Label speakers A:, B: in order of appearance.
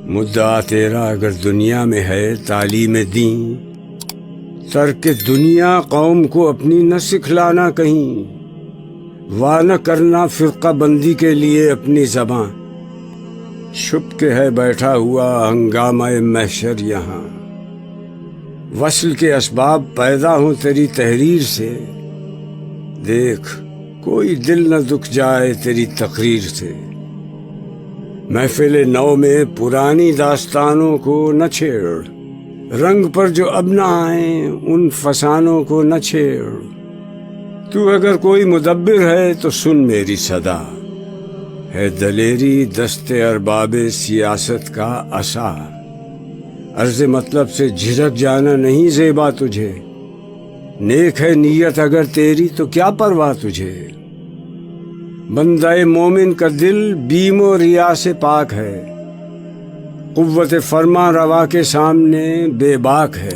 A: مدعا تیرا اگر دنیا میں ہے تعلیم دین، ترک دنیا قوم کو اپنی نہ سکھلانا کہیں، وا نہ کرنا فرقہ بندی کے لیے اپنی زباں، چھپ کے ہے بیٹھا ہوا ہنگامہ محشر یہاں، وصل کے اسباب پیدا ہوں تیری تحریر سے، دیکھ کوئی دل نہ دکھ جائے تیری تقریر سے، محفل نو میں پرانی داستانوں کو نہ چھیڑ، رنگ پر جو اب نہ آئیں ان فسانوں کو نہ چھیڑ، تو اگر کوئی مدبر ہے تو سن میری صدا، ہے دلیری دست ارباب سیاست کا عصا، عرض مطلب سے جھجک جانا نہیں زیبا تجھے، نیک ہے نیت اگر تیری تو کیا پرواہ تجھے، بندہ مومن کا دل بیم و ریا سے پاک ہے، قوت فرما روا کے سامنے بے باک ہے۔